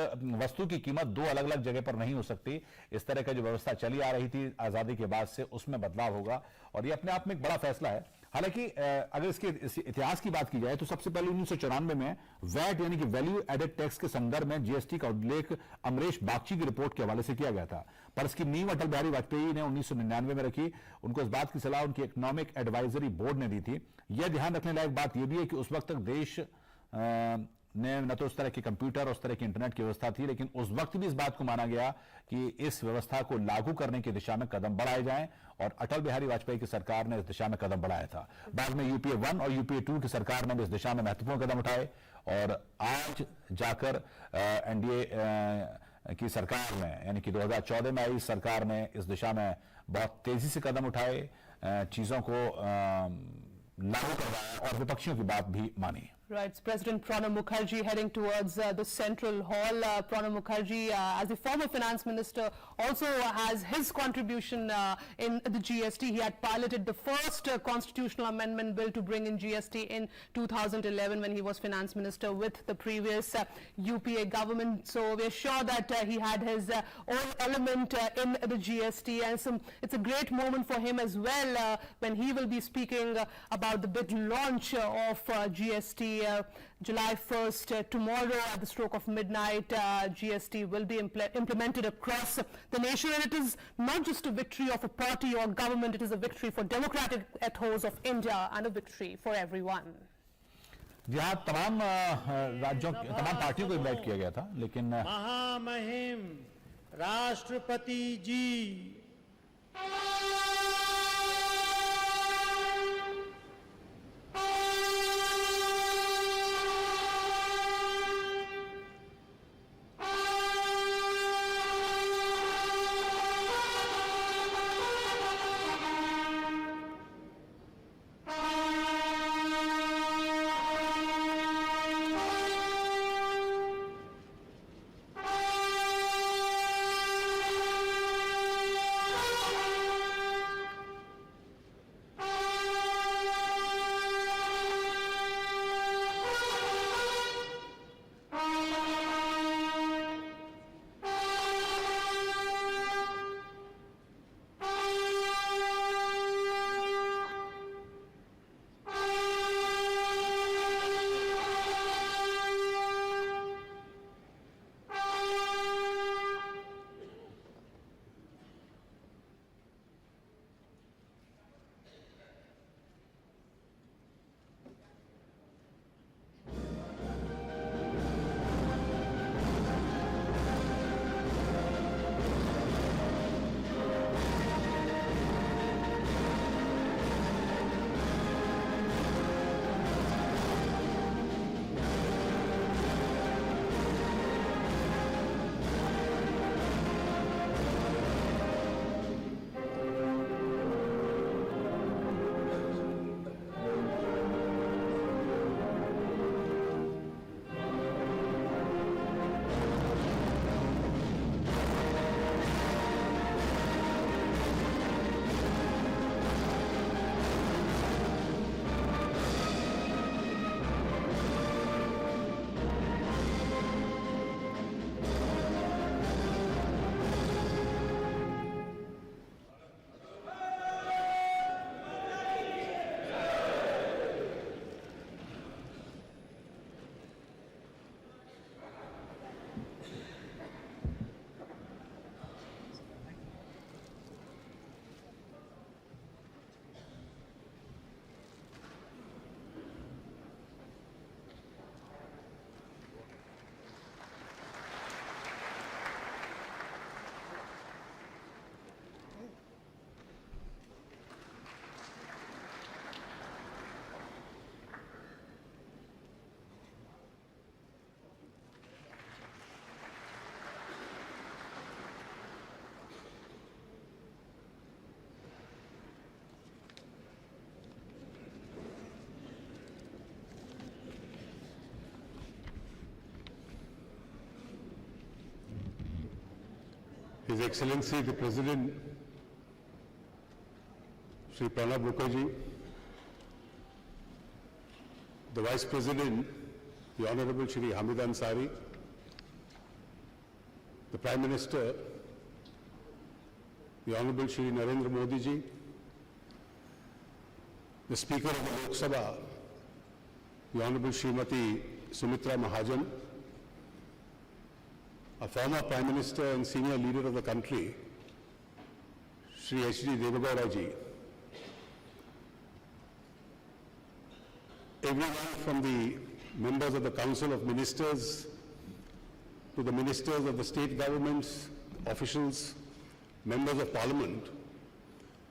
वस्तु की कीमत 2 अलग अलग जगह पर नहीं हो सकती। इस तरह का जो व्यवस्था चली आ रही थी आजादी के बाद से, उसमें बदलाव होगा और ये अपने आप में एक बड़ा फैसला है। हालांकि अगर इसके इतिहास की बात की जाए तो सबसे पहले 1994 में वैट यानी कि वैल्यू एडेड टैक्स के संदर्भ में जीएसटी का उल्लेख अमरीश बागची की रिपोर्ट के हवाले से किया गया था। पर इसकी नींव अटल बिहारी वाजपेयी ने 1999 में रखी। उनको इस बात की सलाह उनकी इकोनॉमिक एडवाइजरी बोर्ड ने दी थी। यह ध्यान रखने लायक बात यह भी है कि उस वक्त तक देश ने न तो उस तरह के कंप्यूटर, उस तरह की इंटरनेट की व्यवस्था थी, लेकिन उस वक्त भी इस बात को माना गया कि इस व्यवस्था को लागू करने की दिशा में कदम बढ़ाए जाएं, और अटल बिहारी वाजपेयी की सरकार ने इस दिशा में कदम बढ़ाया था। बाद में यूपीए 1 और यूपीए 2 की सरकार ने भी इस दिशा में महत्वपूर्ण कदम उठाए, और आज जाकर एनडीए की सरकार ने, यानी कि 2014 में आई सरकार ने इस दिशा में बहुत तेजी से कदम उठाए, चीजों को लागू करवाया और विपक्षियों की बात भी मानी। Right, it's President Pranab Mukherjee heading towards the Central Hall. Pranab Mukherjee, as the former finance minister, also has his contribution in the GST. He had piloted the first constitutional amendment bill to bring in GST in 2011 when he was finance minister with the previous UPA government. So we're sure that he had his own element in the GST, and it's a great moment for him as well when he will be speaking about the big launch of GST. July 1st, tomorrow at the stroke of midnight, GST will be implemented across the nation, and it is not just a victory of a party or government, it is a victory for democratic ethos of India and a victory for everyone. जी हाँ, तमाम राज्यों तमाम पार्टियों को इनवाइट किया गया था, लेकिन महामहिम राष्ट्रपति जी His Excellency the President, Shri Pranab Mukherjee, the Vice President, the Honorable Shri Hamid Ansari, the Prime Minister, the Honorable Shri Narendra Modi ji, the Speaker of the Lok Sabha, the Honorable Srimati Sumitra Mahajan, a former Prime Minister and senior leader of the country, Shri H.D. Devagowda ji, everyone from the members of the Council of Ministers to the ministers of the state governments, officials, members of Parliament,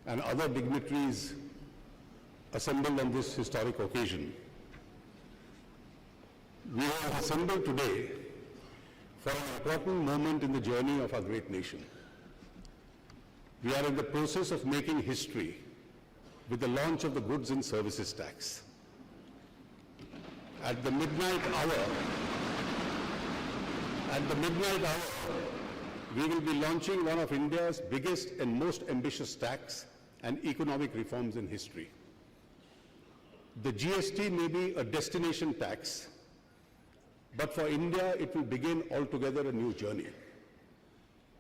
and other dignitaries assembled on this historic occasion. We are assembled today for an important moment in the journey of our great nation. We are in the process of making history with the launch of the Goods and Services Tax. at the midnight hour, we will be launching one of India's biggest and most ambitious tax and economic reforms in history. The GST may be a destination tax, but for India, it will begin altogether a new journey.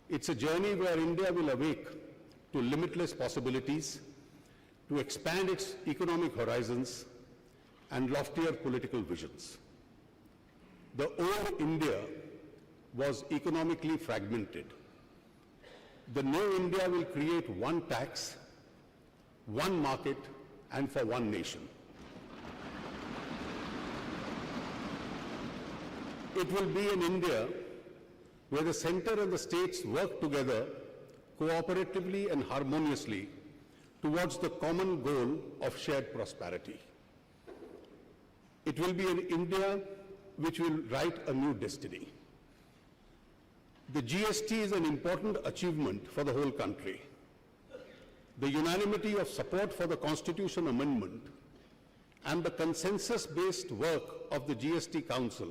It's a journey where India will awake to limitless possibilities, to expand its economic horizons and loftier political visions. The old India was economically fragmented. The new India will create one tax, one market, and for one nation. It will be an India where the center and the states work together cooperatively and harmoniously towards the common goal of shared prosperity. It will be an India which will write a new destiny. The GST is an important achievement for the whole country. The unanimity of support for the Constitution Amendment and the consensus-based work of the GST Council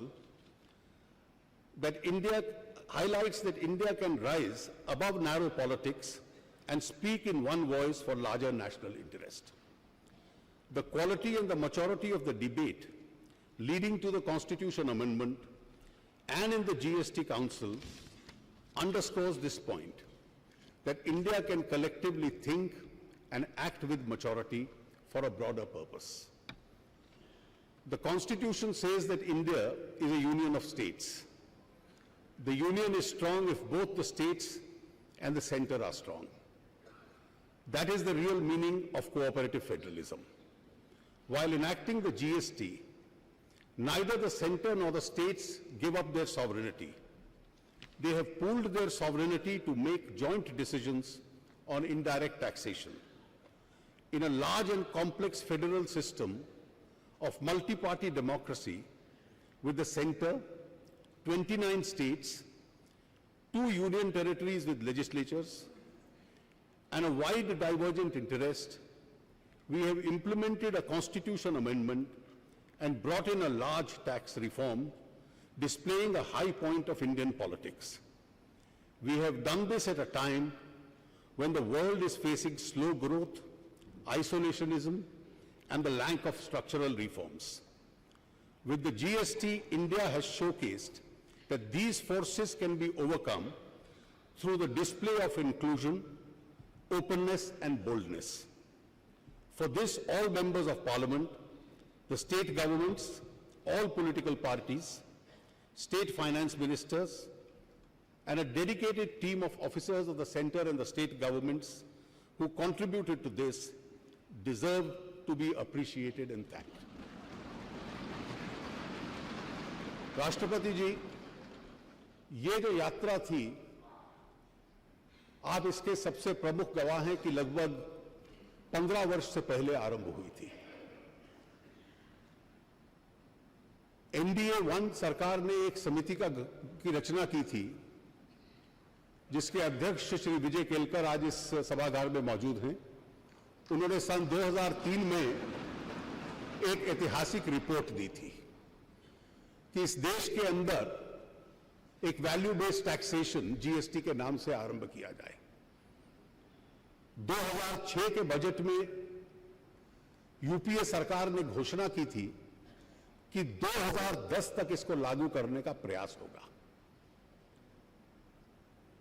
highlights that India can rise above narrow politics and speak in one voice for larger national interest. The quality and the maturity of the debate leading to the Constitution Amendment and in the GST Council underscores this point, that India can collectively think and act with maturity for a broader purpose. The Constitution says that India is a union of states. The union is strong if both the states and the center are strong. That is the real meaning of cooperative federalism. While enacting the GST, neither the center nor the states give up their sovereignty. They have pooled their sovereignty to make joint decisions on indirect taxation. In a large and complex federal system of multi-party democracy, with the center, 29 states, 2 union territories with legislatures, and a wide divergent interest, we have implemented a constitution amendment and brought in a large tax reform, displaying a high point of Indian politics. We have done this at a time when the world is facing slow growth, isolationism, and the lack of structural reforms. With the GST, India has showcased that these forces can be overcome through the display of inclusion, openness, and boldness. For this, all members of Parliament, the state governments, all political parties, state finance ministers, and a dedicated team of officers of the center and the state governments who contributed to this deserve to be appreciated and thanked. राष्ट्रपति जी, ये जो यात्रा थी, आप इसके सबसे प्रमुख गवाह हैं कि लगभग 15 वर्ष से पहले आरंभ हुई थी। NDA 1 सरकार ने एक समिति की रचना की थी, जिसके अध्यक्ष श्री विजय केलकर आज इस सभागार में मौजूद हैं। उन्होंने सन 2003 में एक ऐतिहासिक रिपोर्ट दी थी कि इस देश के अंदर एक वैल्यू बेस्ड टैक्सेशन GST के नाम से आरंभ किया जाए। 2006 के बजट में यूपीए सरकार ने घोषणा की थी कि 2010 तक इसको लागू करने का प्रयास होगा,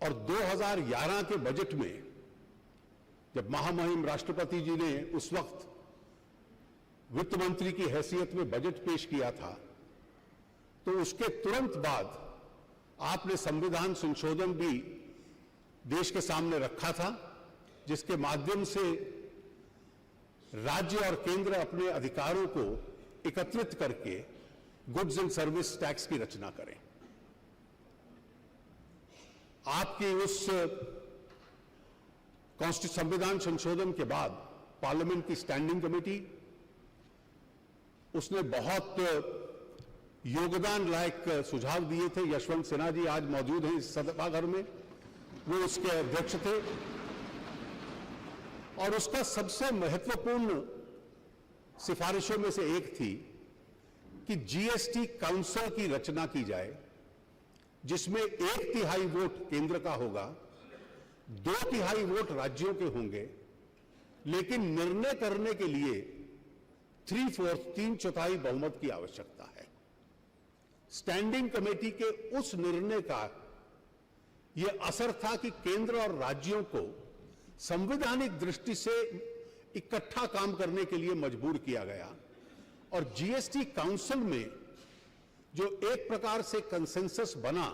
और 2011 के बजट में जब महामहिम राष्ट्रपति जी ने उस वक्त वित्त मंत्री की हैसियत में बजट पेश किया था, तो उसके तुरंत बाद आपने संविधान संशोधन भी देश के सामने रखा था, जिसके माध्यम से राज्य और केंद्र अपने अधिकारों को एकत्रित करके गुड्स एंड सर्विस टैक्स की रचना करें। आपकी उस संविधान संशोधन के बाद पार्लियामेंट की स्टैंडिंग कमेटी, उसने बहुत योगदान लायक सुझाव दिए थे। यशवंत सिन्हा जी आज मौजूद हैं इस सभागार में, वो उसके अध्यक्ष थे, और उसका सबसे महत्वपूर्ण सिफारिशों में से एक थी कि जीएसटी काउंसिल की रचना की जाए, जिसमें 1/3 वोट केंद्र का होगा, 2/3 वोट राज्यों के होंगे, लेकिन निर्णय करने के लिए 3/4 बहुमत की आवश्यकता है। स्टैंडिंग कमेटी के उस निर्णय का यह असर था कि केंद्र और राज्यों को संवैधानिक दृष्टि से इकट्ठा काम करने के लिए मजबूर किया गया और जीएसटी काउंसिल में जो एक प्रकार से कंसेंसस बना,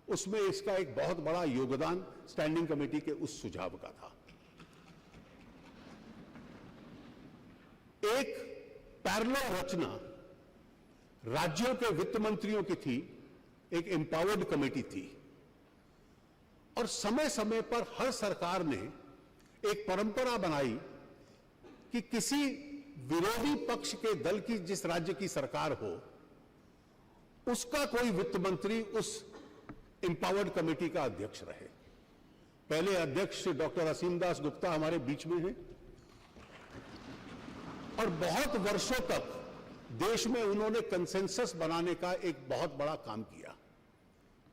उसमें इसका एक बहुत बड़ा योगदान स्टैंडिंग कमेटी के उस सुझाव का था। एक पैरेलल रचना राज्यों के वित्त मंत्रियों की थी, एक एम्पावर्ड कमेटी थी, और समय समय पर हर सरकार ने एक परंपरा बनाई कि किसी विरोधी पक्ष के दल की जिस राज्य की सरकार हो, उसका कोई वित्त मंत्री उस एम्पावर्ड कमेटी का अध्यक्ष रहे। पहले अध्यक्ष डॉक्टर असीम दास गुप्ता हमारे बीच में हैं और बहुत वर्षों तक देश में उन्होंने कंसेंसस बनाने का एक बहुत बड़ा काम किया।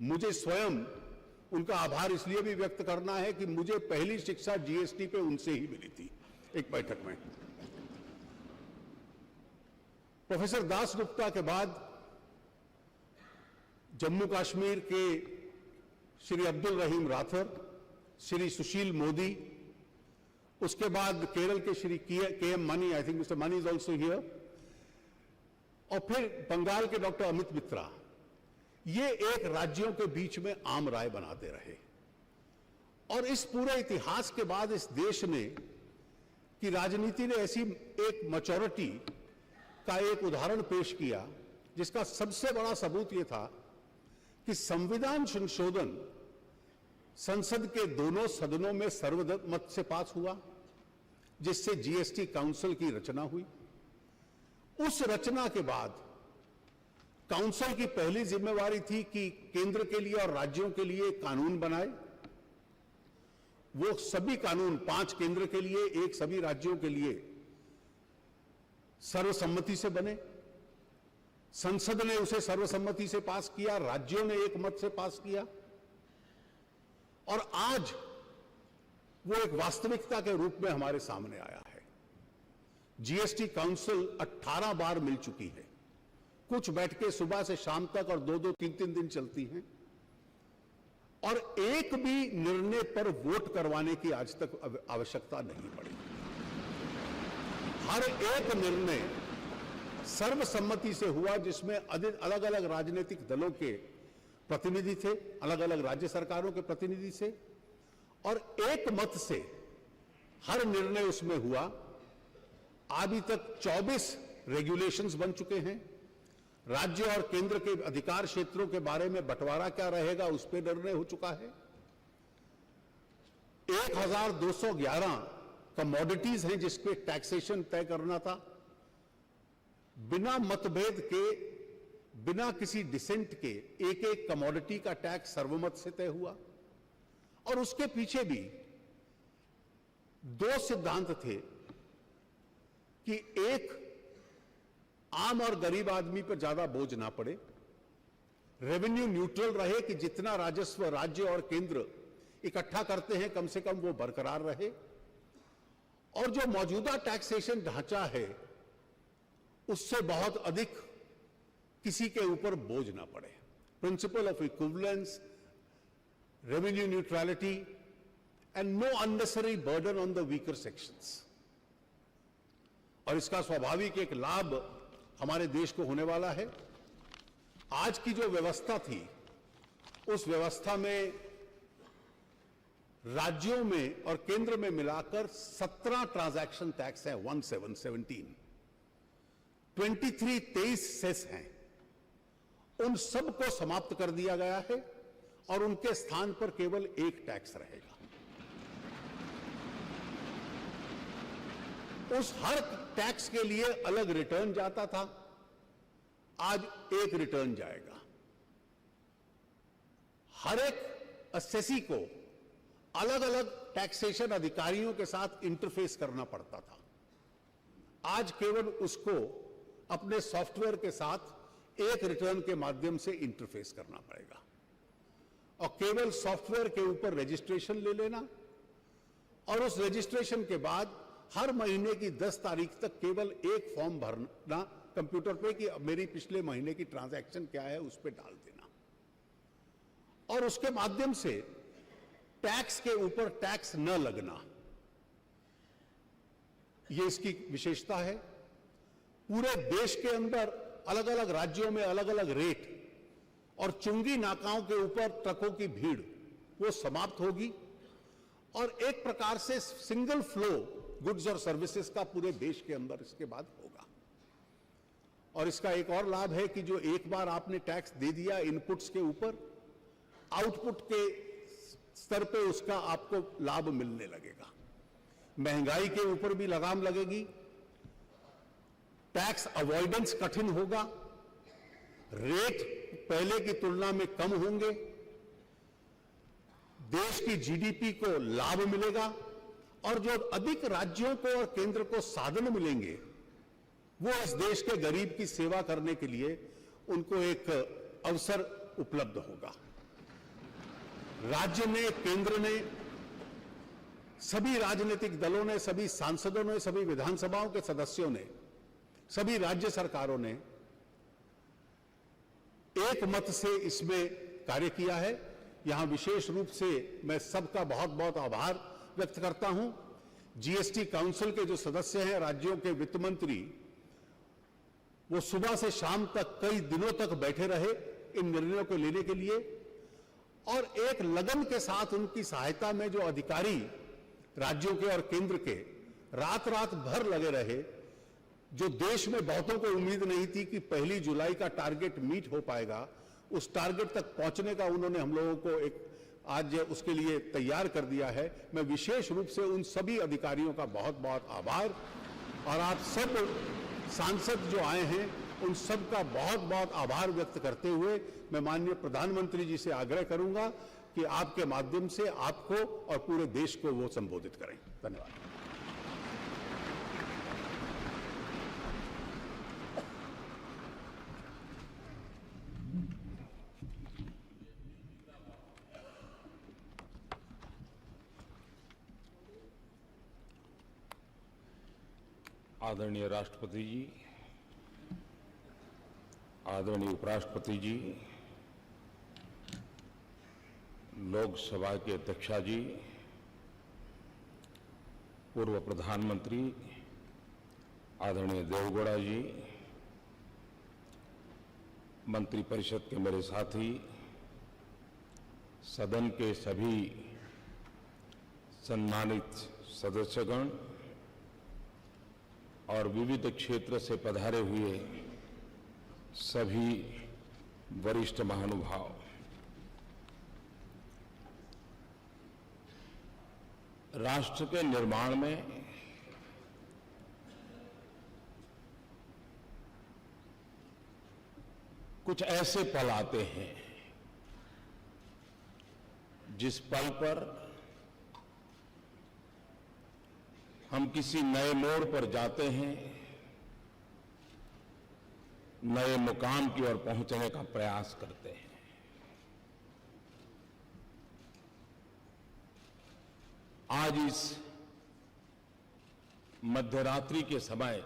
मुझे स्वयं उनका आभार इसलिए भी व्यक्त करना है कि मुझे पहली शिक्षा जीएसटी पे उनसे ही मिली थी, एक बैठक में। प्रोफेसर दास गुप्ता के बाद जम्मू कश्मीर के श्री अब्दुल रहीम राठौर, श्री सुशील मोदी, उसके बाद केरल के Shri KM. Money, I think mister money is also here, और फिर बंगाल के डॉक्टर अमित मित्रा, ये एक राज्यों के बीच में आम राय बनाते रहे। और इस पूरे इतिहास के बाद इस देश ने की राजनीति ने ऐसी एक मैच्योरिटी का एक उदाहरण पेश किया, जिसका सबसे बड़ा सबूत यह था कि संविधान संशोधन संसद के दोनों सदनों में सर्वमत से पास हुआ, जिससे जीएसटी काउंसिल की रचना हुई। उस रचना के बाद काउंसिल की पहली जिम्मेवारी थी कि केंद्र के लिए और राज्यों के लिए कानून बनाए। वो सभी कानून 5 केंद्र के लिए, 1 सभी राज्यों के लिए सर्वसम्मति से बने। संसद ने उसे सर्वसम्मति से पास किया, राज्यों ने एक मत से पास किया, और आज वो एक वास्तविकता के रूप में हमारे सामने आया है। जीएसटी काउंसिल 18 बार मिल चुकी है। कुछ बैठकें सुबह से शाम तक और 2-2, 3-3 दिन चलती हैं, और एक भी निर्णय पर वोट करवाने की आज तक आवश्यकता नहीं पड़ी। हर एक निर्णय सर्वसम्मति से हुआ, जिसमें अलग अलग राजनीतिक दलों के प्रतिनिधि थे, अलग अलग राज्य सरकारों के प्रतिनिधि थे, और एक मत से हर निर्णय उसमें हुआ। अभी तक 24 रेगुलेशंस बन चुके हैं। राज्य और केंद्र के अधिकार क्षेत्रों के बारे में बंटवारा क्या रहेगा, उस पर निर्णय हो चुका है। 1211 कमोडिटीज हैं जिसपे टैक्सेशन तय करना था। बिना मतभेद के, बिना किसी डिसेंट के एक कमोडिटी का टैक्स सर्वमत से तय हुआ। और उसके पीछे भी 2 सिद्धांत थे कि एक, आम और गरीब आदमी पर ज्यादा बोझ ना पड़े, रेवेन्यू न्यूट्रल रहे, कि जितना राजस्व राज्य और केंद्र इकट्ठा करते हैं कम से कम वो बरकरार रहे, और जो मौजूदा टैक्सेशन ढांचा है उससे बहुत अधिक किसी के ऊपर बोझ ना पड़े। Principle of equivalence, revenue neutrality, and know unnecessary burden on the weaker sections. और इसका स्वाभाविक एक लाभ हमारे देश को होने वाला है। आज की जो व्यवस्था थी, उस व्यवस्था में राज्यों में और केंद्र में मिलाकर 17 ट्रांजैक्शन टैक्स है, 1717, 23 सेस हैं। उन सब को समाप्त कर दिया गया है और उनके स्थान पर केवल एक टैक्स रहेगा। उस हर टैक्स के लिए अलग रिटर्न जाता था, आज एक रिटर्न जाएगा। हर एक असेसी को अलग अलग टैक्सेशन अधिकारियों के साथ इंटरफेस करना पड़ता था। आज केवल उसको अपने सॉफ्टवेयर के साथ एक रिटर्न के माध्यम से इंटरफेस करना पड़ेगा और केवल सॉफ्टवेयर के ऊपर रजिस्ट्रेशन ले लेना और उस रजिस्ट्रेशन के बाद हर महीने की 10 तारीख तक केवल एक फॉर्म भरना कंप्यूटर पे कि मेरी पिछले महीने की ट्रांजैक्शन क्या है उस पर डाल देना और उसके माध्यम से टैक्स के ऊपर टैक्स न लगना, यह इसकी विशेषता है। पूरे देश के अंदर अलग अलग राज्यों में अलग अलग रेट और चुंगी नाकाओं के ऊपर ट्रकों की भीड़ वो समाप्त होगी और एक प्रकार से सिंगल फ्लो गुड्स और सर्विसेज का पूरे देश के अंदर इसके बाद होगा। और इसका एक और लाभ है कि जो एक बार आपने टैक्स दे दिया इनपुट्स के ऊपर, आउटपुट के स्तर पे उसका आपको लाभ मिलने लगेगा। महंगाई के ऊपर भी लगाम लगेगी, टैक्स अवॉइडेंस कठिन होगा, रेट पहले की तुलना में कम होंगे, देश की जीडीपी को लाभ मिलेगा और जो अधिक राज्यों को और केंद्र को साधन मिलेंगे वो इस देश के गरीब की सेवा करने के लिए उनको एक अवसर उपलब्ध होगा। राज्य ने, केंद्र ने, सभी राजनीतिक दलों ने, सभी सांसदों ने, सभी विधानसभाओं के सदस्यों ने, सभी राज्य सरकारों ने एक मत से इसमें कार्य किया है। यहां विशेष रूप से मैं सबका बहुत बहुत आभार व्यक्त करता हूं। जीएसटी काउंसिल के जो सदस्य हैं, राज्यों के वित्त मंत्री, वो सुबह से शाम तक कई दिनों तक बैठे रहे इन निर्णयों को लेने के लिए और एक लगन के साथ उनकी सहायता में जो अधिकारी राज्यों के और केंद्र के रात रात भर लगे रहे। जो देश में बहुतों को उम्मीद नहीं थी कि 1 जुलाई का टारगेट मीट हो पाएगा, उस टारगेट तक पहुंचने का उन्होंने हम लोगों को एक आज उसके लिए तैयार कर दिया है। मैं विशेष रूप से उन सभी अधिकारियों का बहुत बहुत आभार और आप सब सांसद जो आए हैं उन सब का बहुत बहुत आभार व्यक्त करते हुए मैं माननीय प्रधानमंत्री जी से आग्रह करूंगा कि आपके माध्यम से आपको और पूरे देश को वो संबोधित करें। धन्यवाद। आदरणीय राष्ट्रपति जी, आदरणीय उपराष्ट्रपति जी, लोकसभा के अध्यक्षा जी, पूर्व प्रधानमंत्री आदरणीय देवगौड़ा जी, मंत्रिपरिषद के मेरे साथी, सदन के सभी सम्मानित सदस्यगण और विविध क्षेत्र से पधारे हुए सभी वरिष्ठ महानुभाव, राष्ट्र के निर्माण में कुछ ऐसे पल आते हैं जिस पल पर हम किसी नए मोड़ पर जाते हैं, नए मुकाम की ओर पहुंचने का प्रयास करते हैं। आज इस मध्यरात्रि के समय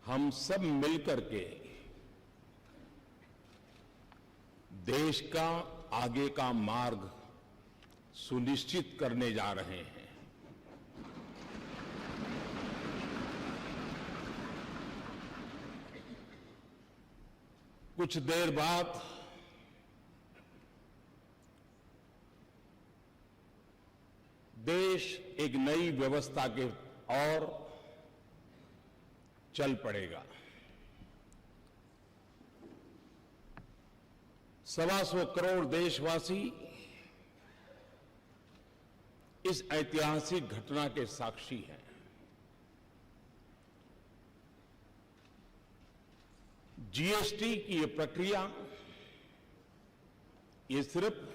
हम सब मिलकर के देश का आगे का मार्ग सुनिश्चित करने जा रहे हैं। कुछ देर बाद देश एक नई व्यवस्था के ओर चल पड़ेगा। 125 करोड़ देशवासी इस ऐतिहासिक घटना के साक्षी हैं। जीएसटी की ये प्रक्रिया ये सिर्फ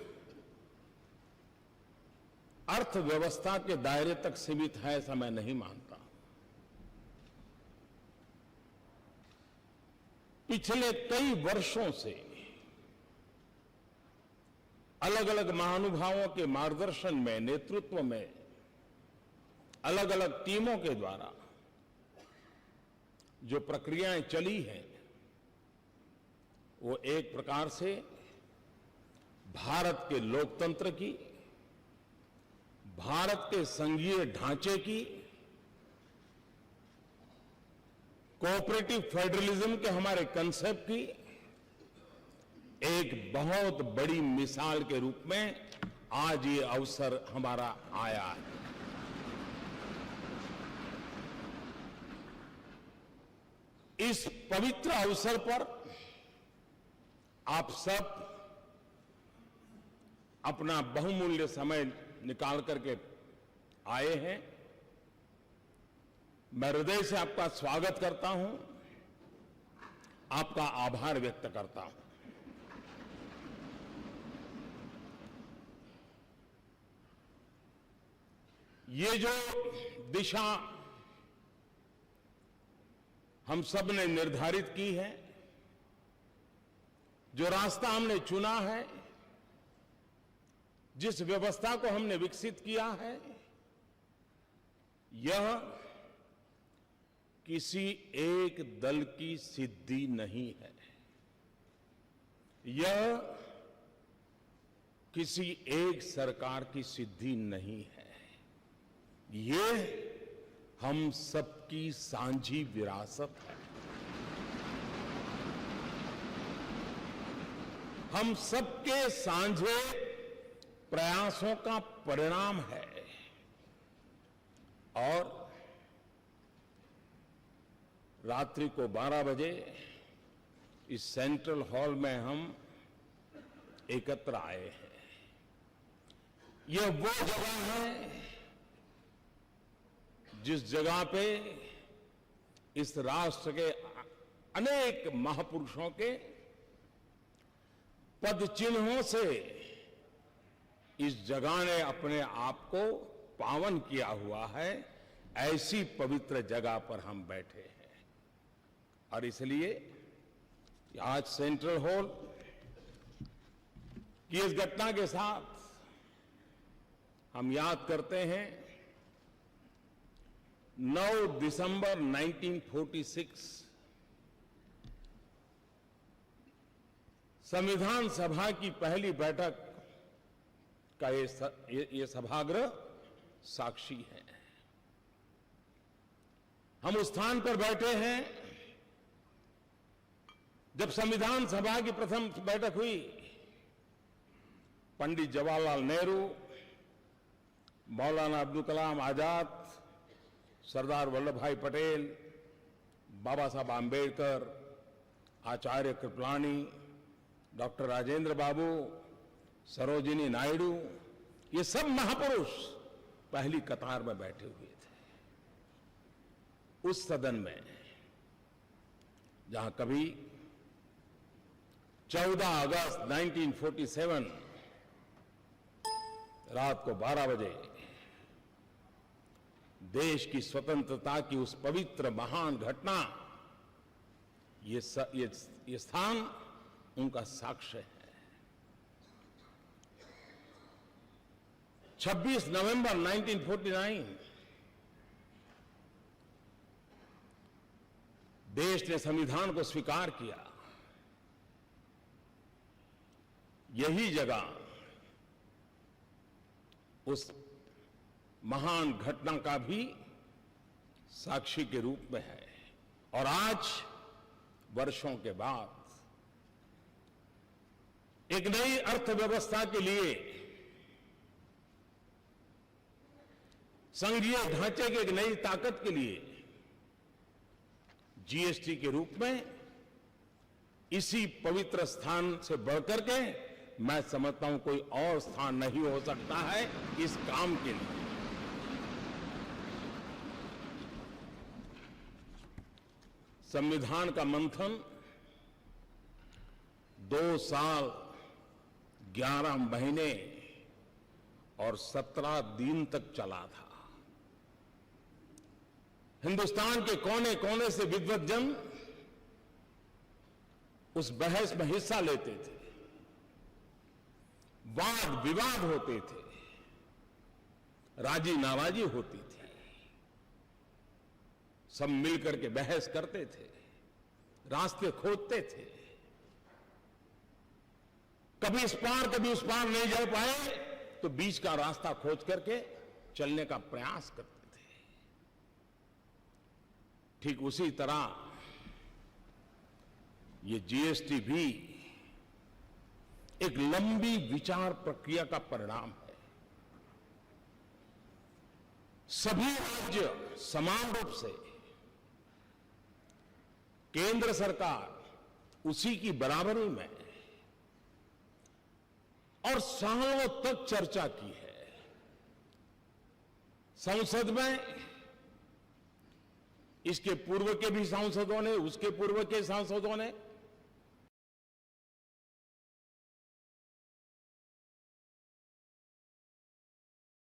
अर्थव्यवस्था के दायरे तक सीमित है ऐसा मैं नहीं मानता। पिछले कई वर्षों से अलग अलग महानुभावों के मार्गदर्शन में, नेतृत्व में, अलग अलग टीमों के द्वारा जो प्रक्रियाएं चली हैं, वो एक प्रकार से भारत के लोकतंत्र की, भारत के संघीय ढांचे की, कोऑपरेटिव फेडरलिज्म के हमारे कंसेप्ट की एक बहुत बड़ी मिसाल के रूप में आज ये अवसर हमारा आया है। इस पवित्र अवसर पर आप सब अपना बहुमूल्य समय निकाल करके आए हैं। मैं हृदय से आपका स्वागत करता हूं, आपका आभार व्यक्त करता हूं। ये जो दिशा हम सब ने निर्धारित की है, जो रास्ता हमने चुना है, जिस व्यवस्था को हमने विकसित किया है, यह किसी एक दल की सिद्धि नहीं है। यह किसी एक सरकार की सिद्धि नहीं है। ये हम सबकी साझी विरासत है। हम सबके साझे प्रयासों का परिणाम है। और रात्रि को 12 बजे इस सेंट्रल हॉल में हम एकत्र आए हैं। यह वो जगह है जिस जगह पे इस राष्ट्र के अनेक महापुरुषों के पद चिन्हों से इस जगह ने अपने आप को पावन किया हुआ है। ऐसी पवित्र जगह पर हम बैठे हैं और इसलिए आज सेंट्रल हॉल की इस घटना के साथ हम याद करते हैं 9 दिसंबर 1946 संविधान सभा की पहली बैठक का ये सभागृह साक्षी है। हम उस स्थान पर बैठे हैं जब संविधान सभा की प्रथम बैठक हुई। पंडित जवाहरलाल नेहरू, मौलाना अब्दुल कलाम आजाद, सरदार वल्लभ भाई पटेल, बाबा साहब आम्बेडकर, आचार्य कृपलानी, डॉक्टर राजेंद्र बाबू, सरोजिनी नायडू, ये सब महापुरुष पहली कतार में बैठे हुए थे। उस सदन में जहां कभी 14 अगस्त 1947 रात को 12 बजे देश की स्वतंत्रता की उस पवित्र महान घटना, ये स्थान उनका साक्ष्य है। 26 नवंबर 1949 देश ने संविधान को स्वीकार किया। यही जगह उस महान घटना का भी साक्षी के रूप में है। और आज वर्षों के बाद एक नई अर्थव्यवस्था के लिए, संघीय ढांचे की एक नई ताकत के लिए जीएसटी के रूप में इसी पवित्र स्थान से बढ़कर के मैं समझता हूं कोई और स्थान नहीं हो सकता है इस काम के लिए। संविधान का मंथन 2 साल 11 महीने और 17 दिन तक चला था। हिंदुस्तान के कोने कोने से विद्वत जन उस बहस में हिस्सा लेते थे, वाद विवाद होते थे, राजी नाराजी होती थी, सब मिलकर के बहस करते थे, रास्ते खोजते थे, कभी इस पार कभी उस पार नहीं जा पाए तो बीच का रास्ता खोज करके चलने का प्रयास करते थे। ठीक उसी तरह ये जीएसटी भी एक लंबी विचार प्रक्रिया का परिणाम है। सभी राज्य समान रूप से, केंद्र सरकार उसी की बराबरी में और सालों तक चर्चा की है। संसद में इसके पूर्व के भी सांसदों ने, उसके पूर्व के सांसदों ने